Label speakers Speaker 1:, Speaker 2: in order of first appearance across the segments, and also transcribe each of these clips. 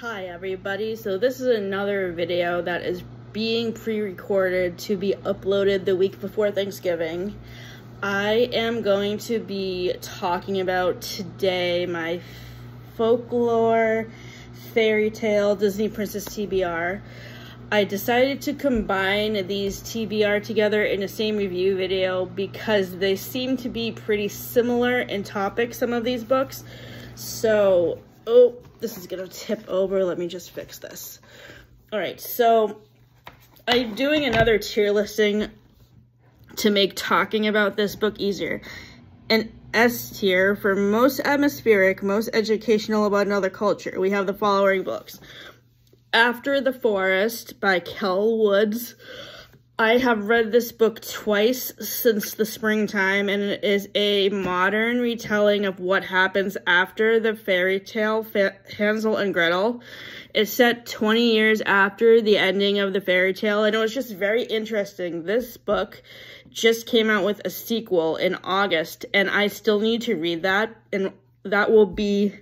Speaker 1: Hi everybody, so this is another video that is being pre-recorded to be uploaded the week before Thanksgiving. I am going to be talking about today my Folklore, Fairytale, Disney Princess TBR. I decided to combine these TBR together in the same review video because they seem to be pretty similar in topic, some of these books. So, oh, this is gonna tip over. Let me just fix this. All right, so I'm doing another tier listing to make talking about this book easier. An S tier for most atmospheric, most educational about another culture. We have the following books. After the Forest by Kel Woods. I have read this book twice since the springtime, and it is a modern retelling of what happens after the fairy tale Hansel and Gretel. It's set 20 years after the ending of the fairy tale, and it was just very interesting. This book just came out with a sequel in August, and I still need to read that, and that will be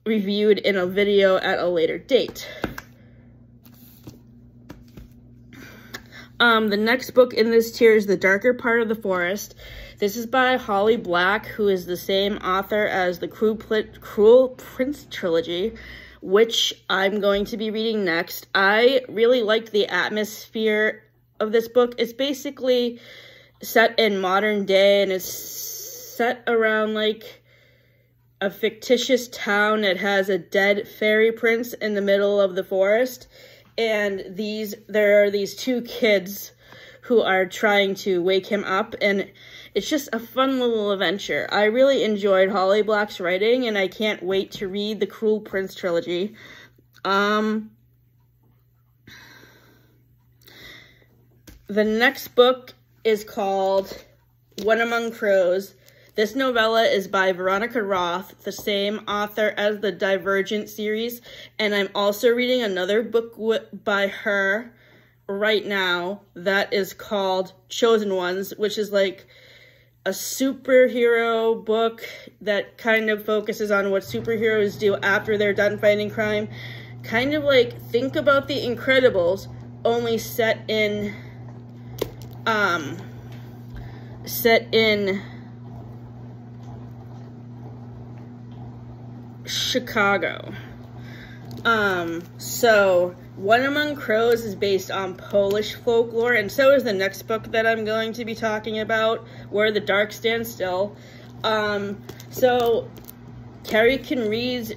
Speaker 1: reviewed in a video at a later date. The next book in this tier is The Darker Part of the Forest. This is by Holly Black, who is the same author as the Cruel Prince trilogy, which I'm going to be reading next. I really liked the atmosphere of this book. It's basically set in modern day, and it's set around like a fictitious town that has a dead fairy prince in the middle of the forest. And there are these two kids who are trying to wake him up, and it's just a fun little adventure. I really enjoyed Holly Black's writing, and I can't wait to read the Cruel Prince trilogy. The next book is called One Among Crows. This novella is by Veronica Roth, the same author as the Divergent series, and I'm also reading another book by her right now that is called Chosen Ones, which is like a superhero book that kind of focuses on what superheroes do after they're done fighting crime. Kind of like, think about The Incredibles, only set in Chicago. So One Among Crows is based on Polish folklore, and so is the next book that I'm going to be talking about, Where the Dark Stands Still. So Carrie Kenrees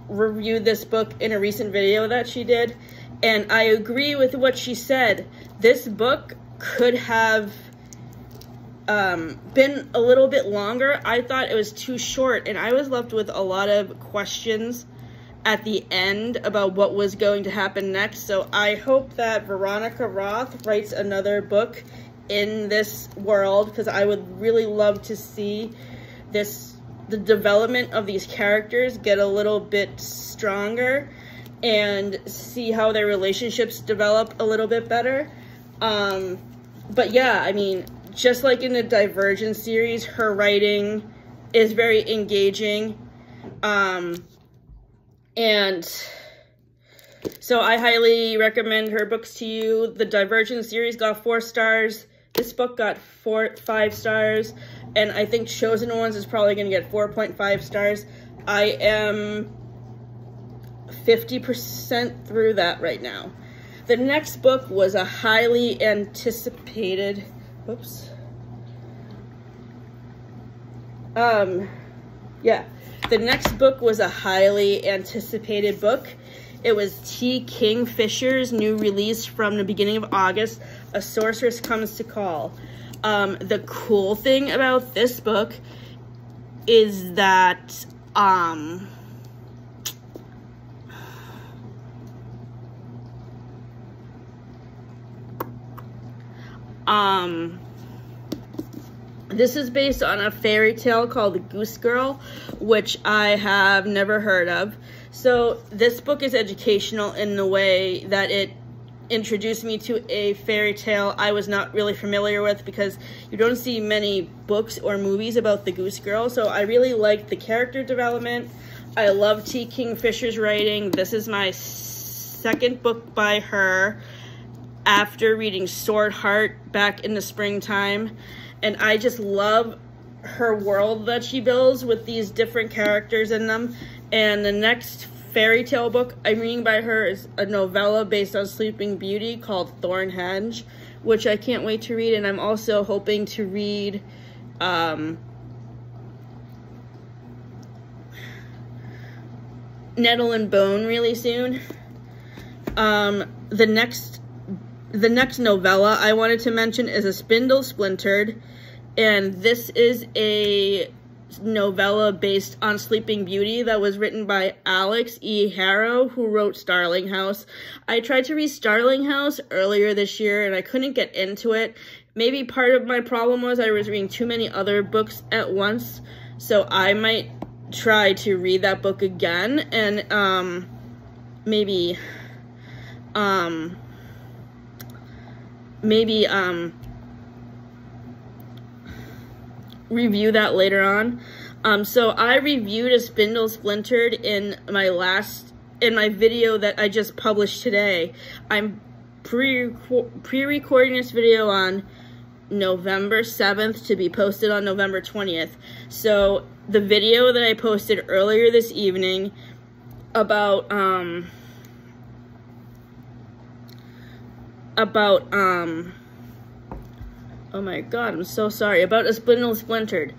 Speaker 1: reviewed this book in a recent video that she did, and I agree with what she said. This book could have been a little bit longer. I thought it was too short, and I was left with a lot of questions at the end about what was going to happen next. So I hope that Veronica Roth writes another book in this world, because I would really love to see the development of these characters get a little bit stronger and see how their relationships develop a little bit better. But yeah, I mean, just like in the Divergent series, her writing is very engaging. And so I highly recommend her books to you. The Divergent series got 4 stars. This book got 5 stars. And I think Chosen Ones is probably going to get 4.5 stars. I am 50% through that right now. The next book was a highly anticipated... Whoops. Yeah. The next book was a highly anticipated book. It was T. Kingfisher's new release from the beginning of August, A Sorceress Comes to Call. The cool thing about this book is that, this is based on a fairy tale called The Goose Girl, which I have never heard of. So this book is educational in the way that it introduced me to a fairy tale I was not really familiar with, because you don't see many books or movies about the Goose Girl. So I really liked the character development. I love T. Kingfisher's writing. This is my second book by her after reading Sword Heart back in the springtime. And I just love her world that she builds with these different characters in them. And the next Fairytale book I'm reading by her is a novella based on Sleeping Beauty called Thornhenge, which I can't wait to read. And I'm also hoping to read Nettle and Bone really soon. The next novella I wanted to mention is A Spindle Splintered, and this is a novella based on Sleeping Beauty that was written by Alex E. Harrow, who wrote Starling House. I tried to read Starling House earlier this year and I couldn't get into it. Maybe part of my problem was I was reading too many other books at once, so I might try to read that book again and maybe review that later on. So I reviewed A Spindle Splintered in my video that I just published today. I'm pre-recording this video on November 7th to be posted on November 20th. So the video that I posted earlier this evening about oh my god, I'm so sorry, about A Spindle Splintered.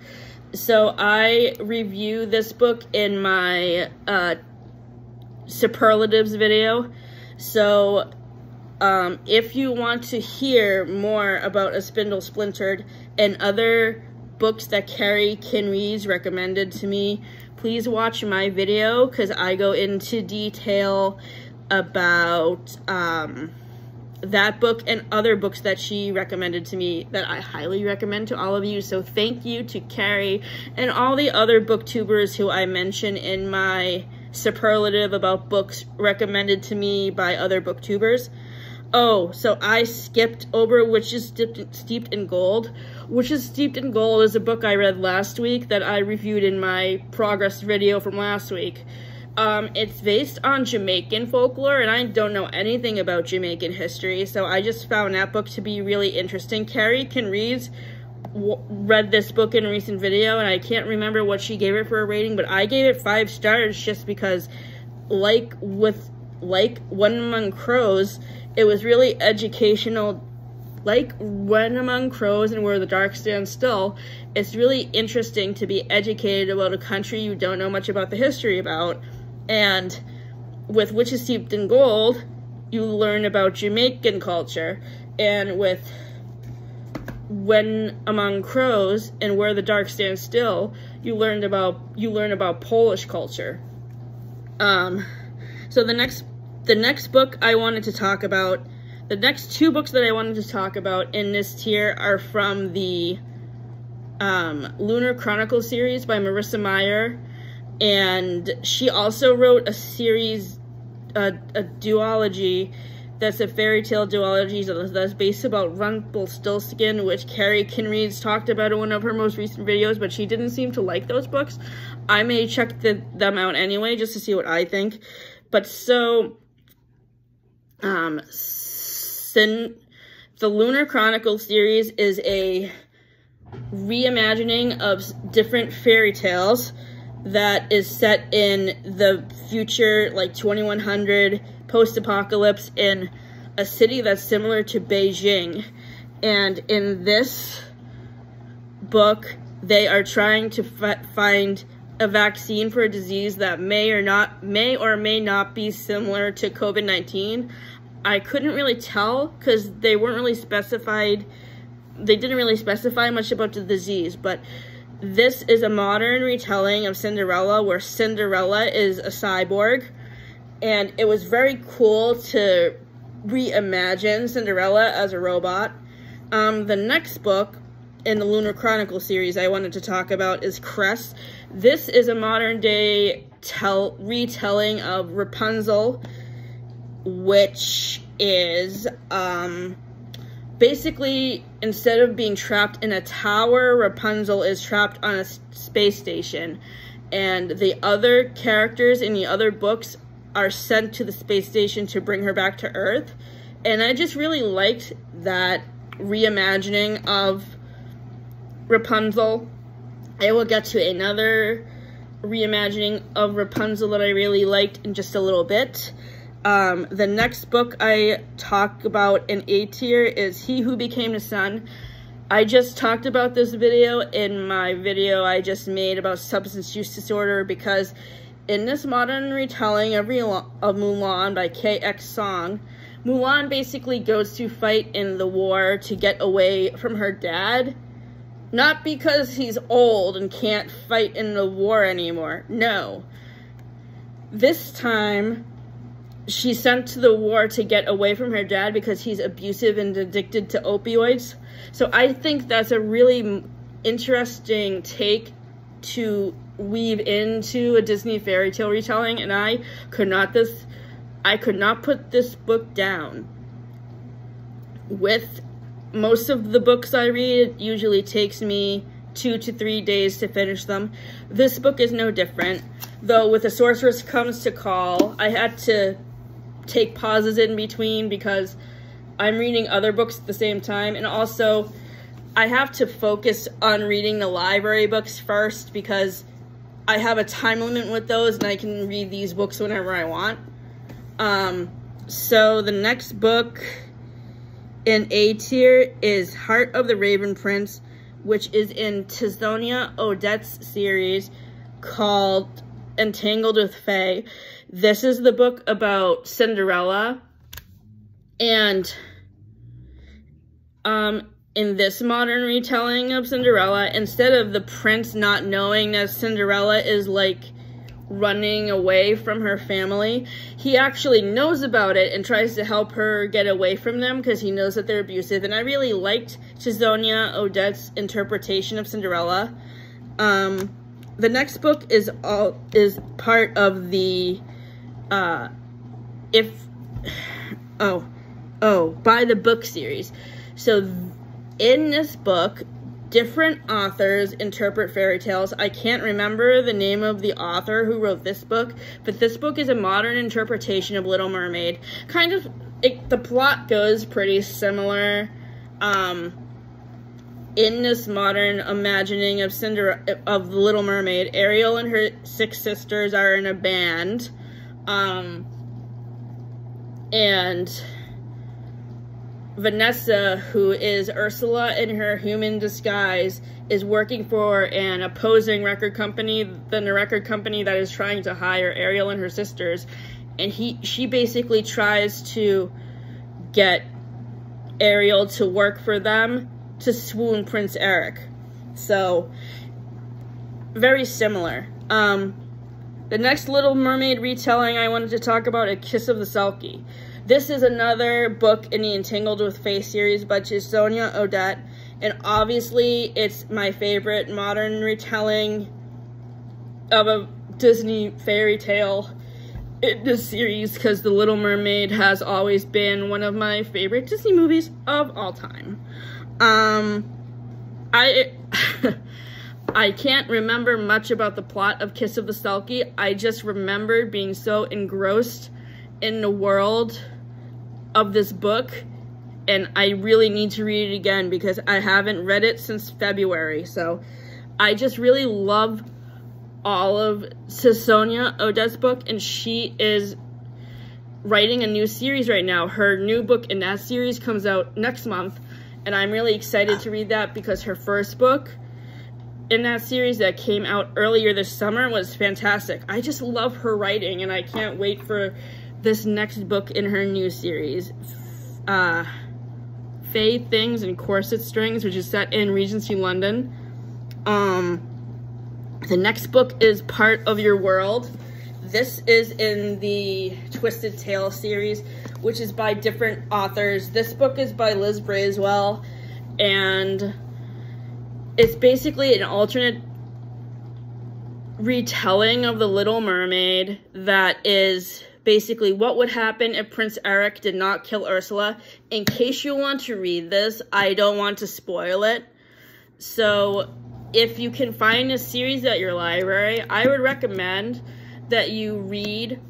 Speaker 1: So I review this book in my superlatives video. So if you want to hear more about A Spindle Splintered and other books that Carrie Kinrees recommended to me, please watch my video, because I go into detail about that book and other books that she recommended to me that I highly recommend to all of you. So thank you to Carrie and all the other booktubers who I mention in my superlative about books recommended to me by other booktubers. Oh, so I skipped over Witches Steeped in Gold. Witches Steeped in Gold is a book I read last week that I reviewed in my progress video from last week. It's based on Jamaican folklore, and I don't know anything about Jamaican history, so I just found that book to be really interesting. Carrie Kinrees read this book in a recent video, and I can't remember what she gave it for a rating, but I gave it 5 stars just because, like When Among Crows, it was really educational. Like When Among Crows and Where the Dark Stands Still, it's really interesting to be educated about a country you don't know much about the history about. And with Witches Steeped in Gold, you learn about Jamaican culture. And with When Among Crows and Where the Dark Stands Still, you learn about Polish culture. So the next book I wanted to talk about, the next 2 books that I wanted to talk about in this tier are from the Lunar Chronicle series by Marissa Meyer. And she also wrote a series, a duology, that's a Fairytale duology that's based about Rumpelstiltskin, which Carrie Kinrees talked about in one of her most recent videos, but she didn't seem to like those books. I may check them out anyway, just to see what I think. But so, the Lunar Chronicle series is a reimagining of different fairy tales that is set in the future, like 2100, post-apocalypse, in a city that's similar to Beijing. And in this book, they are trying to find a vaccine for a disease that may or may not be similar to COVID-19. I couldn't really tell because they weren't really specified. They didn't really specify much about the disease, but this is a modern retelling of Cinderella, where Cinderella is a cyborg, and it was very cool to reimagine Cinderella as a robot. The next book in the Lunar Chronicle series I wanted to talk about is Cress. This is a modern day retelling of Rapunzel, which is basically, instead of being trapped in a tower, Rapunzel is trapped on a space station. and the other characters in the other books are sent to the space station to bring her back to Earth. And I just really liked that reimagining of Rapunzel. I will get to another reimagining of Rapunzel that I really liked in just a little bit. The next book I talk about in A tier is He Who Became the Sun. I just talked about this video in my video I just made about substance use disorder, because in this modern retelling of Mulan by KX Song, Mulan basically goes to fight in the war to get away from her dad. Not because he's old and can't fight in the war anymore. No. This time, she's sent to the war to get away from her dad because he's abusive and addicted to opioids. So I think that's a really interesting take to weave into a Disney fairy tale retelling, and I could not put this book down. With most of the books I read, it usually takes me 2 to 3 days to finish them. This book is no different, though with A Sorceress Comes to Call, I had to take pauses in between because I'm reading other books at the same time, and also I have to focus on reading the library books first because I have a time limit with those and I can read these books whenever I want. So the next book in A tier is Heart of the Raven Prince, which is in Tizonia Odette's series called Entangled with Fae. This is the book about Cinderella, and in this modern retelling of Cinderella, instead of the prince not knowing that Cinderella is like running away from her family, he actually knows about it and tries to help her get away from them because he knows that they're abusive. And I really liked Tizonia Odette's interpretation of Cinderella. The next book is part of the By the Book series. So in this book, different authors interpret fairy tales. I can't remember the name of the author who wrote this book, but this book is a modern interpretation of Little Mermaid. The plot goes pretty similar. In this modern imagining of the Little Mermaid, Ariel and her 6 sisters are in a band, and Vanessa, who is Ursula in her human disguise, is working for an opposing record company, the record company that is trying to hire Ariel and her sisters, and she basically tries to get Ariel to work for them to swoon Prince Eric. So, very similar. The next Little Mermaid retelling I wanted to talk about is Kiss of the Selkie. This is another book in the Entangled with Fae series by Tizonia Odette, and obviously it's my favorite modern retelling of a Disney fairy tale in this series because The Little Mermaid has always been one of my favorite Disney movies of all time. I can't remember much about the plot of Kiss of the Selkie. I just remembered being so engrossed in the world of this book, and I really need to read it again because I haven't read it since February. So I just really love all of Tizonia Odette's book, and she is writing a new series right now. Her new book in that series comes out next month, and I'm really excited to read that because her first book in that series that came out earlier this summer was fantastic. I just love her writing, and I can't wait for this next book in her new series, Fae Things and Corset Strings, which is set in Regency London. The next book is Part of Your World. This is in the Twisted Tale series, which is by different authors. This book is by Liz Braswell, and it's basically an alternate retelling of The Little Mermaid that is basically what would happen if Prince Eric did not kill Ursula. In case you want to read this, I don't want to spoil it. So if you can find a series at your library, I would recommend that you read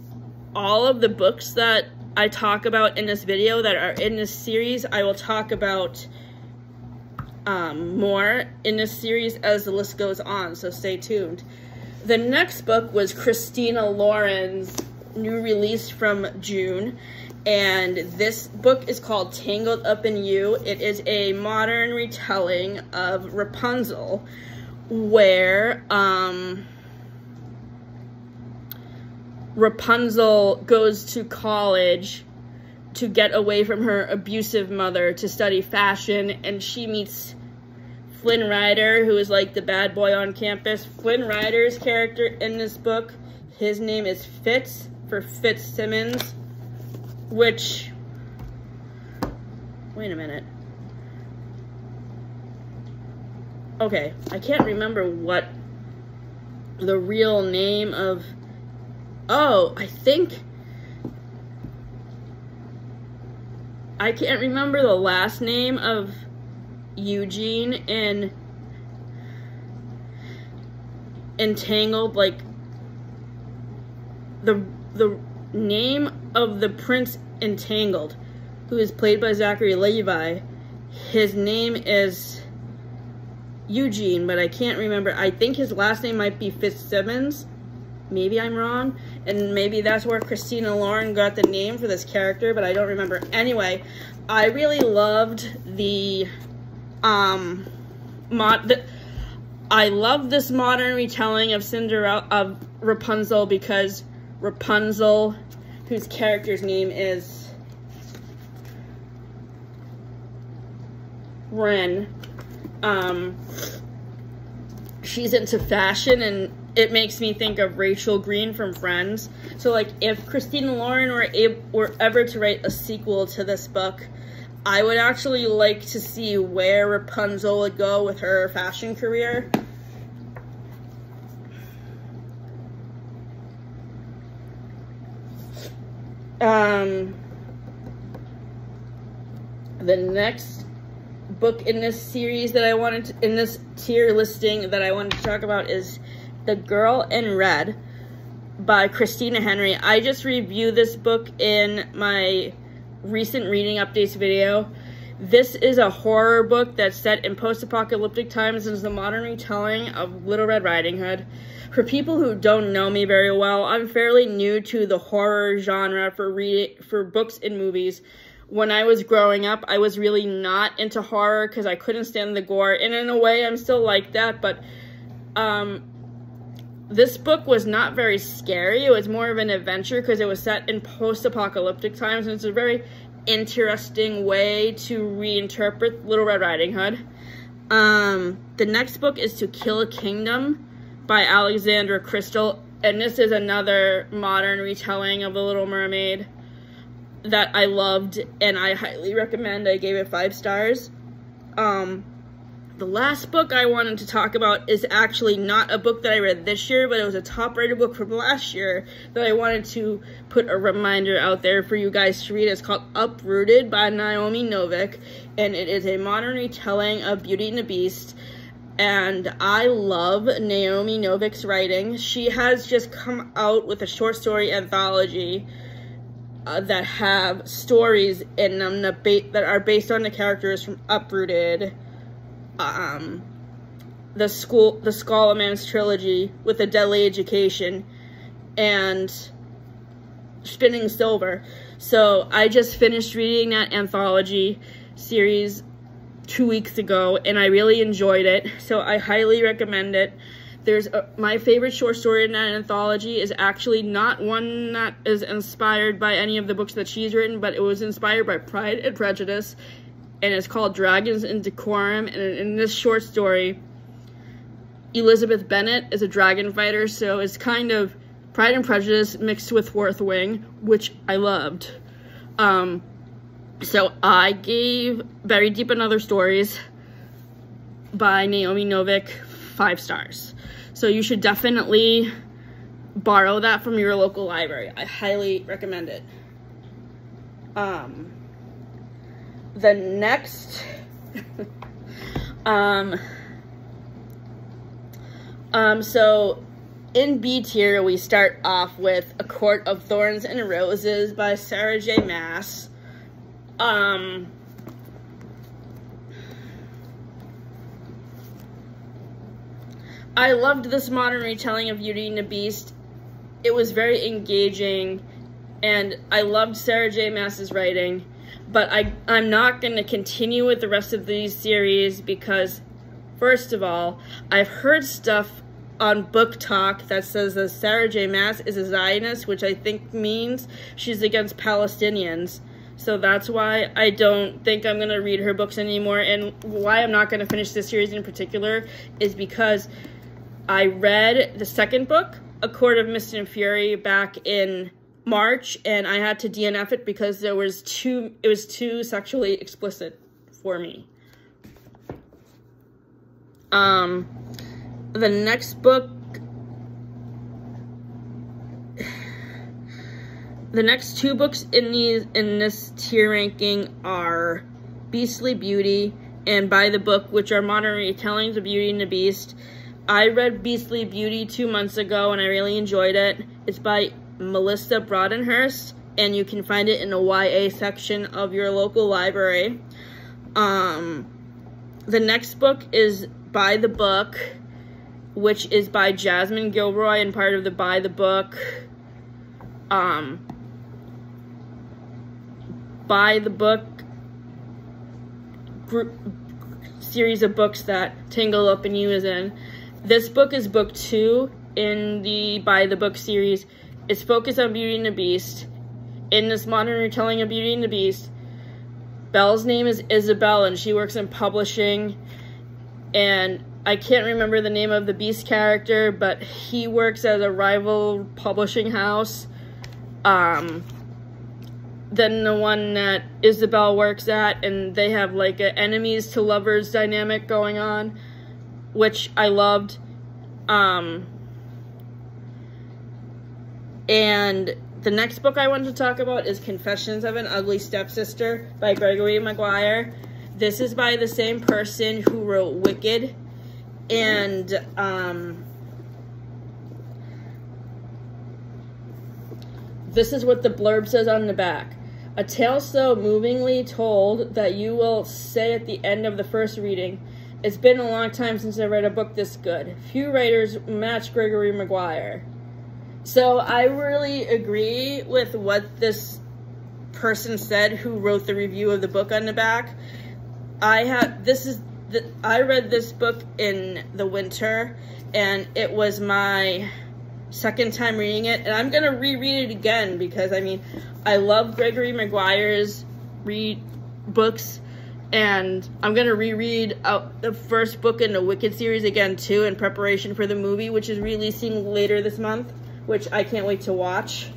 Speaker 1: all of the books that I talk about in this video that are in this series. I will talk about more in this series as the list goes on, so stay tuned. The next book was Christina Lauren's new release from June, and this book is called Tangled Up in You. It is a modern retelling of Rapunzel, where Rapunzel goes to college to get away from her abusive mother to study fashion, and she meets Flynn Rider, who is like the bad boy on campus. Flynn Rider's character in this book, his name is Fitz, for Fitzsimmons, which, wait a minute. Okay, I can't remember what the real name of, oh, I can't remember the last name of Eugene in Entangled, like the name of the prince Entangled, who is played by Zachary Levi. His name is Eugene, but I can't remember. I think his last name might be Fitzsimmons. Maybe I'm wrong, and maybe that's where Christina Lauren got the name for this character, but I don't remember. Anyway, I really loved the I love this modern retelling of Rapunzel, because Rapunzel, whose character's name is Wren, she's into fashion, and it makes me think of Rachel Green from Friends. So, like, if Christina Lauren were ever to write a sequel to this book, I would actually like to see where Rapunzel would go with her fashion career. The next book in this series that I wanted to, in this tier listing that I wanted to talk about, is The Girl in Red by Christina Henry. I just reviewed this book in my recent reading updates video. This is a horror book that's set in post-apocalyptic times and is the modern retelling of Little Red Riding Hood. For people who don't know me very well, I'm fairly new to the horror genre for books and movies. When I was growing up, I was really not into horror because I couldn't stand the gore, and in a way, I'm still like that, but this book was not very scary. It was more of an adventure because it was set in post-apocalyptic times, and it's a very interesting way to reinterpret Little Red Riding Hood. The next book is To Kill a Kingdom by Alexandra Crystal, and this is another modern retelling of The Little Mermaid that I loved, and I highly recommend. I gave it 5 stars. The last book I wanted to talk about is actually not a book that I read this year, but it was a top-rated book from last year that I wanted to put a reminder out there for you guys to read. It's called Uprooted by Naomi Novik, and it is a modern retelling of Beauty and the Beast. And I love Naomi Novik's writing. She has just come out with a short story anthology that have stories in them that are based on the characters from Uprooted, the Skullman's trilogy with A Deadly Education, and Spinning Silver. So I just finished reading that anthology series 2 weeks ago, and I really enjoyed it, so I highly recommend it. My favorite short story in that anthology is actually not one that is inspired by any of the books that she's written, but it was inspired by Pride and Prejudice, and it's called Dragons and Decorum. And in this short story, Elizabeth Bennet is a dragon fighter, so it's kind of Pride and Prejudice mixed with Fourth Wing, which I loved. So I gave Buried Deep in Other Stories by Naomi Novik 5 stars. So you should definitely borrow that from your local library. I highly recommend it. The next So in B tier, we start off with A Court of Thorns and Roses by Sarah J. Maas. I loved this modern retelling of Beauty and the Beast. It was very engaging, and I loved Sarah J. Maas's writing, but I'm not going to continue with the rest of these series because, first of all, I've heard stuff on Book Talk that says that Sarah J. Maas is a Zionist, which I think means she's against Palestinians. So that's why I don't think I'm going to read her books anymore, and why I'm not going to finish this series in particular is because I read the second book, A Court of Mist and Fury, back in March, and I had to DNF it because it was too sexually explicit for me. The next book, the next two books in this tier ranking are Beastly Beauty and By the Book, which are modern retellings of Beauty and the Beast. I read Beastly Beauty 2 months ago, and I really enjoyed it. It's by Melissa Brodenhurst, and you can find it in the YA section of your local library. The next book is By the Book, which is by Jasmine Gilroy and part of the By the Book. By the Book group series of books that Tangle Up and You is in. This book is book 2 in the By the Book series. It's focused on Beauty and the Beast. In this modern retelling of Beauty and the Beast, Belle's name is Isabel, and she works in publishing. And I can't remember the name of the Beast character, but he works at a rival publishing house. Than the one that Isabel works at, and they have like a enemies to lovers dynamic going on, which I loved. And the next book I wanted to talk about is Confessions of an Ugly Stepsister by Gregory Maguire. This is by the same person who wrote Wicked, and this is what the blurb says on the back. A tale so movingly told that you will say at the end of the first reading, "It's been a long time since I read a book this good. Few writers match Gregory Maguire." So I really agree with what this person said who wrote the review of the book on the back. I read this book in the winter, and it was my second time reading it, and I'm going to reread it again because, I mean, I love Gregory Maguire's books, and I'm going to reread out the first book in the Wicked series again, too, in preparation for the movie, which is releasing later this month, which I can't wait to watch.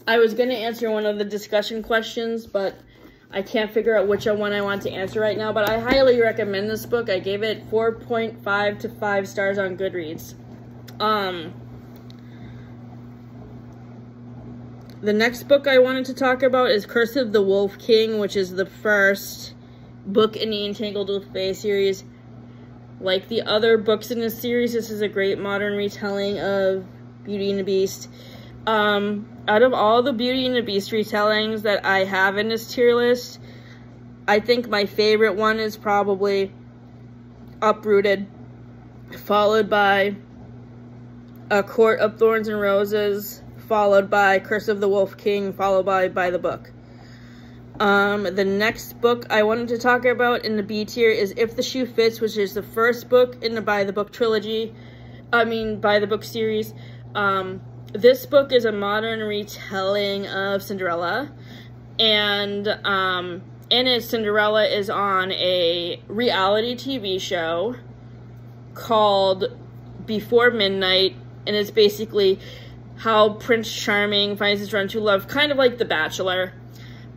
Speaker 1: I was going to answer one of the discussion questions, but I can't figure out which one I want to answer right now. But I highly recommend this book. I gave it 4.5 to 5 stars on Goodreads. The next book I wanted to talk about is Curse of the Wolf King, which is the first book in the Entangled with Fae series. Like the other books in this series, this is a great modern retelling of Beauty and the Beast. Out of all the Beauty and the Beast retellings that I have in this tier list, I think my favorite one is probably Uprooted, followed by A Court of Thorns and Roses, followed by Curse of the Wolf King, followed by the Book. The next book I wanted to talk about in the B tier is If the Shoe Fits, which is the first book in the By the Book trilogy. By the Book series. This book is a modern retelling of Cinderella, and in it, Cinderella is on a reality TV show called Before Midnight, and it's basically how Prince Charming finds his run to love, kind of like The Bachelor.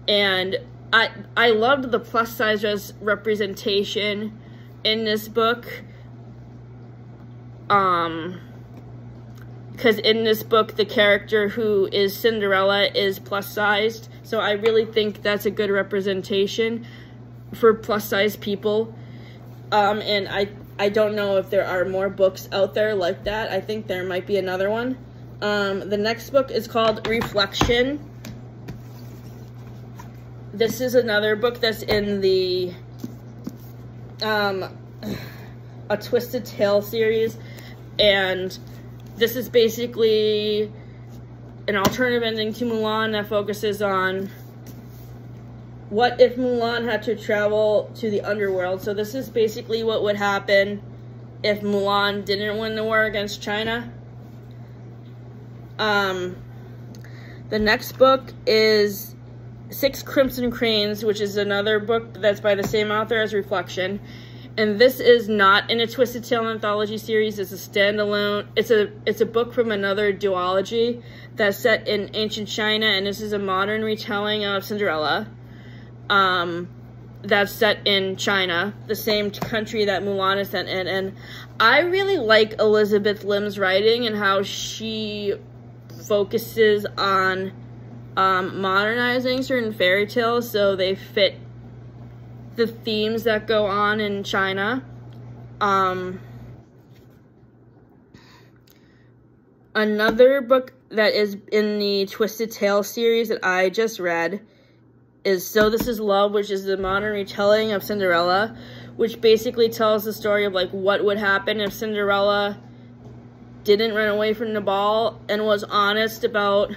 Speaker 1: And I loved the plus size representation in this book. Because in this book, the character who is Cinderella is plus-sized, so I really think that's a good representation for plus-sized people. And I don't know if there are more books out there like that. I think there might be another one. The next book is called Reflection. This is another book that's in the A Twisted Tale series, and this is basically an alternative ending to Mulan that focuses on what if Mulan had to travel to the underworld. So this is basically what would happen if Mulan didn't win the war against China. The next book is Six Crimson Cranes, which is another book that's by the same author as Reflection. And this is not in a Twisted Tale anthology series. It's a standalone. It's a book from another duology that's set in ancient China, and this is a modern retelling of Cinderella. That's set in China, the same country that Mulan is set in. And I really like Elizabeth Lim's writing and how she focuses on modernizing certain fairy tales so they fit the themes that go on in China. Another book that is in the Twisted Tale series that I just read is So This Is Love, which is the modern retelling of Cinderella, which basically tells the story of like what would happen if Cinderella didn't run away from the ball and was honest about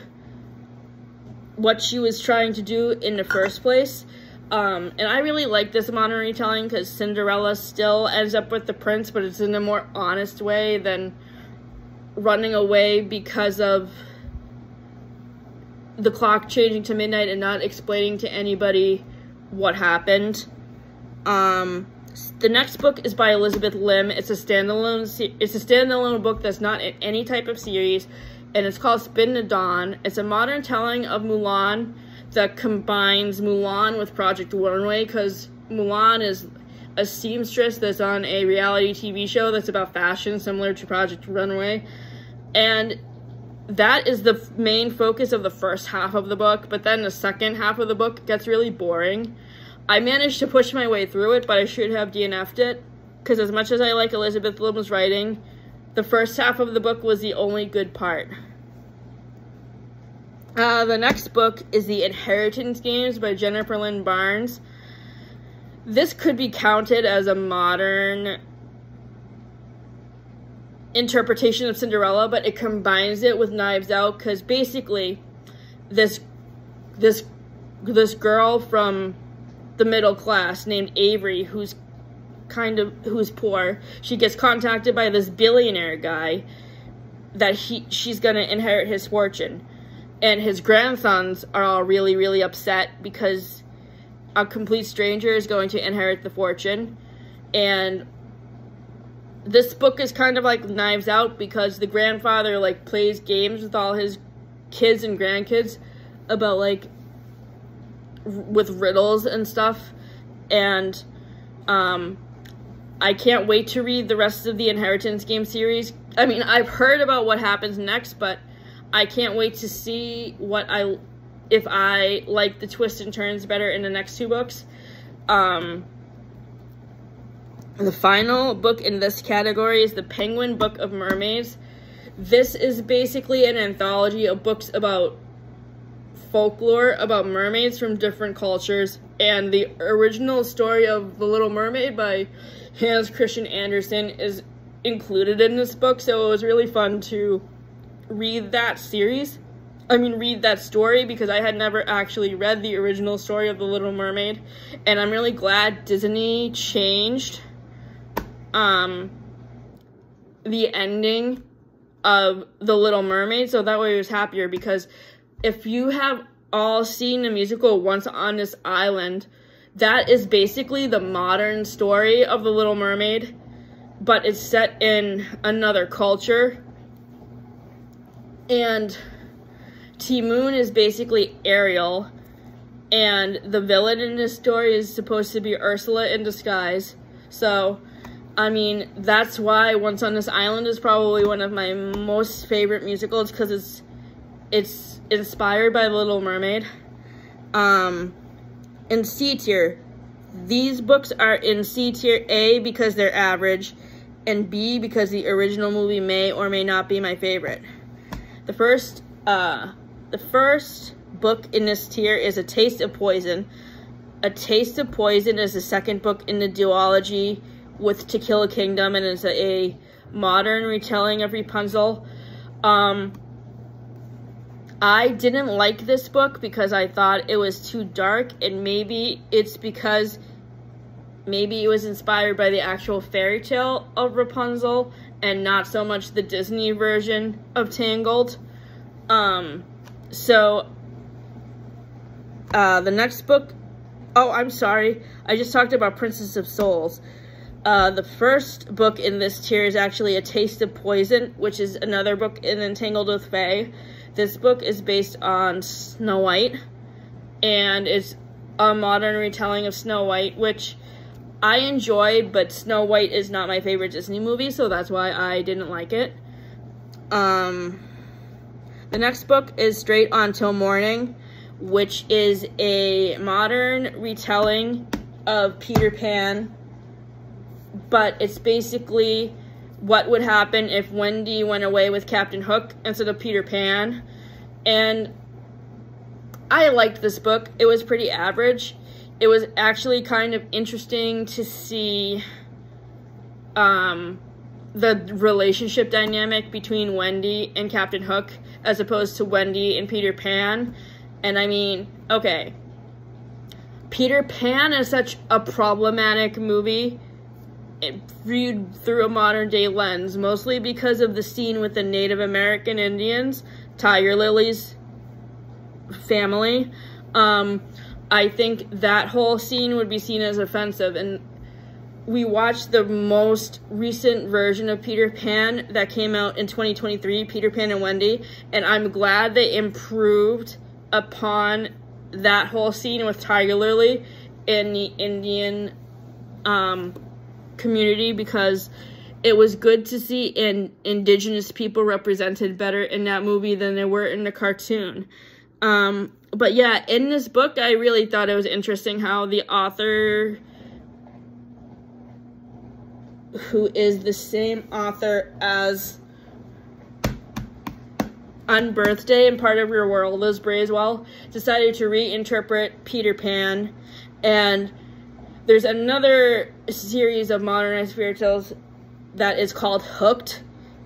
Speaker 1: what she was trying to do in the first place. And I really like this modern retelling because Cinderella still ends up with the prince, but it's in a more honest way than running away because of the clock changing to midnight and not explaining to anybody what happened. The next book is by Elizabeth Lim. It's a standalone book that's not in any type of series, and it's called Spin the Dawn. It's a modern telling of Mulan that combines Mulan with Project Runway, because Mulan is a seamstress that's on a reality TV show that's about fashion, similar to Project Runway. And that is the main focus of the first half of the book, but then the second half of the book gets really boring. I managed to push my way through it, but I should have DNF'd it, because as much as I like Elizabeth Lim's writing, the first half of the book was the only good part. The next book is The Inheritance Games by Jennifer Lynn Barnes. This could be counted as a modern interpretation of Cinderella, but it combines it with Knives Out, because basically this girl from the middle class named Avery, who's poor, she gets contacted by this billionaire guy that she's gonna inherit his fortune. And his grandsons are all really, really upset because a complete stranger is going to inherit the fortune. And this book is kind of like Knives Out, because the grandfather, like, plays games with all his kids and grandkids about, like, with riddles and stuff. And I can't wait to read the rest of the Inheritance Game series. I mean, I've heard about what happens next, but I can't wait to see if I like the twists and turns better in the next two books. The final book in this category is The Penguin Book of Mermaids. This is basically an anthology of books about folklore, about mermaids from different cultures, and the original story of The Little Mermaid by Hans Christian Andersen is included in this book, so it was really fun to read that story, because I had never actually read the original story of The Little Mermaid, and I'm really glad Disney changed the ending of The Little Mermaid, so that way I was happier, because if you have all seen the musical Once on This Island, that is basically the modern story of The Little Mermaid, but it's set in another culture. And Ti-Moon is basically Ariel, and the villain in this story is supposed to be Ursula in disguise. So, I mean, that's why Once on This Island is probably one of my most favorite musicals, because it's inspired by The Little Mermaid. In C tier, these books are in C tier: A, because they're average, and B, because the original movie may or may not be my favorite. The first book in this tier is A Taste of Poison. A Taste of Poison is the second book in the duology with To Kill a Kingdom, and it's a modern retelling of Rapunzel. I didn't like this book because I thought it was too dark, and maybe it's because maybe it was inspired by the actual fairy tale of Rapunzel and not so much the Disney version of Tangled. The next book, oh, I'm sorry, I just talked about Princess of Souls. The first book in this tier is actually A Taste of Poison, which is another book in Entangled with Fae. This book is based on Snow White, and it's a modern retelling of Snow White, which I enjoyed, but Snow White is not my favorite Disney movie, so that's why I didn't like it. The next book is Straight On Till Morning, which is a modern retelling of Peter Pan, but it's basically what would happen if Wendy went away with Captain Hook instead of Peter Pan. And I liked this book. It was pretty average. It was actually kind of interesting to see the relationship dynamic between Wendy and Captain Hook as opposed to Wendy and Peter Pan. And I mean, okay, Peter Pan is such a problematic movie viewed through a modern day lens, mostly because of the scene with the Native American Indians, Tiger Lily's family. I think that whole scene would be seen as offensive, and we watched the most recent version of Peter Pan that came out in 2023, Peter Pan and Wendy, and I'm glad they improved upon that whole scene with Tiger Lily in the Indian community, because it was good to see indigenous people represented better in that movie than they were in the cartoon. But yeah, in this book, I really thought it was interesting how the author, who is the same author as Unbirthday and Part of Your World is Bracewell, decided to reinterpret Peter Pan. And there's another series of modernized fairy tales that is called Hooked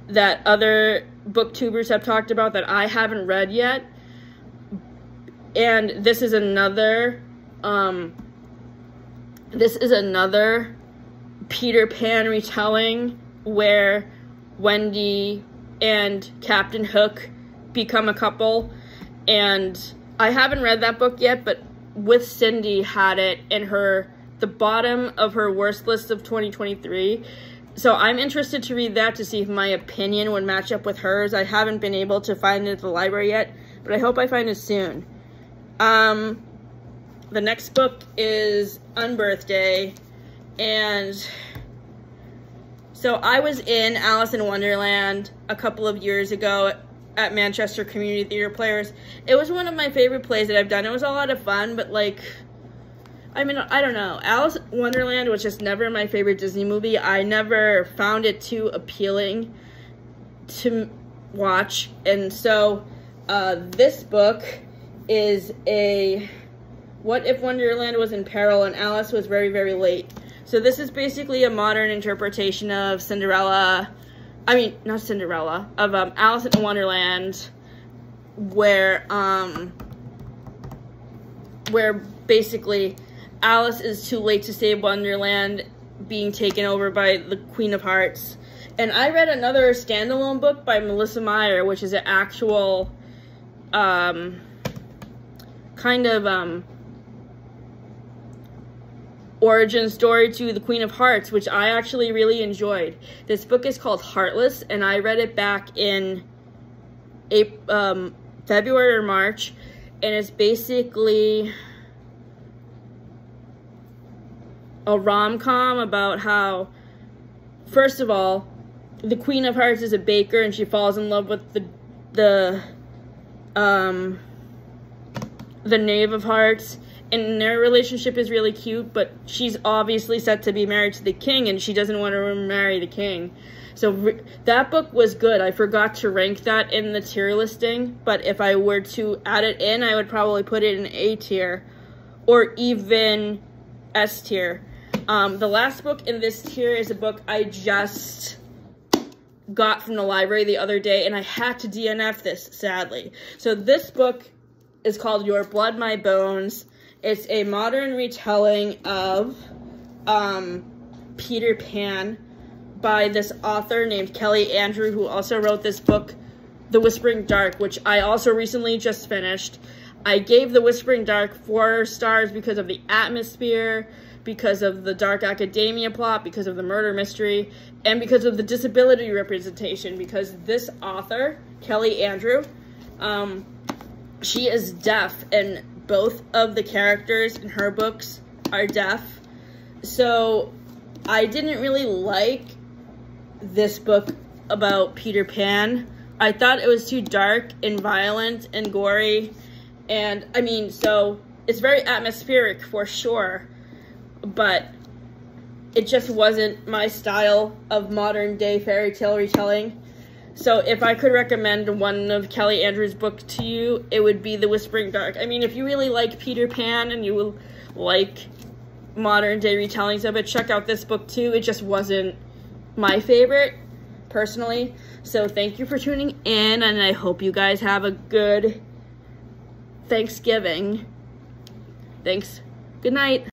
Speaker 1: that other booktubers have talked about that I haven't read yet. And this is another Peter Pan retelling where Wendy and Captain Hook become a couple. And I haven't read that book yet, but With Cindy had it in the bottom of her worst list of 2023. So I'm interested to read that to see if my opinion would match up with hers. I haven't been able to find it at the library yet, but I hope I find it soon. The next book is Unbirthday, and so I was in Alice in Wonderland a couple of years ago at Manchester Community Theatre Players. It was one of my favorite plays that I've done. It was a lot of fun, but like, I mean, I don't know. Alice in Wonderland was just never my favorite Disney movie. I never found it too appealing to watch, and so this book is a what if Wonderland was in peril and Alice was very, very late. So this is basically a modern interpretation of Cinderella. I mean, not Cinderella, of Alice in Wonderland, where basically Alice is too late to save Wonderland being taken over by the Queen of Hearts. And I read another standalone book by Melissa Meyer, which is an actual kind of origin story to the Queen of Hearts, which I actually really enjoyed. This book is called Heartless, and I read it back in February or March, and it's basically a rom-com about how, first of all, the Queen of Hearts is a baker and she falls in love with the Knave of Hearts, and their relationship is really cute, but she's obviously set to be married to the king and she doesn't want to marry the king. So that book was good. I forgot to rank that in the tier listing, but if I were to add it in, I would probably put it in A tier or even S tier. The last book in this tier is a book I just got from the library the other day, and I had to DNF this, sadly. So this book is called Your Blood, My Bones. It's a modern retelling of Peter Pan by this author named Kelly Andrew, who also wrote this book, The Whispering Dark, which I also recently just finished. I gave The Whispering Dark 4 stars because of the atmosphere, because of the dark academia plot, because of the murder mystery, and because of the disability representation, because this author, Kelly Andrew, she is deaf, and both of the characters in her books are deaf. So I didn't really like this book about Peter Pan. I thought it was too dark and violent and gory, and I mean, so it's very atmospheric for sure, but it just wasn't my style of modern day fairy tale retelling. So if I could recommend one of Kelly Andrews' book to you, it would be The Whispering Dark. I mean, if you really like Peter Pan and you will like modern day retellings of it, check out this book too. It just wasn't my favorite, personally. So thank you for tuning in, and I hope you guys have a good Thanksgiving. Thanks. Good night.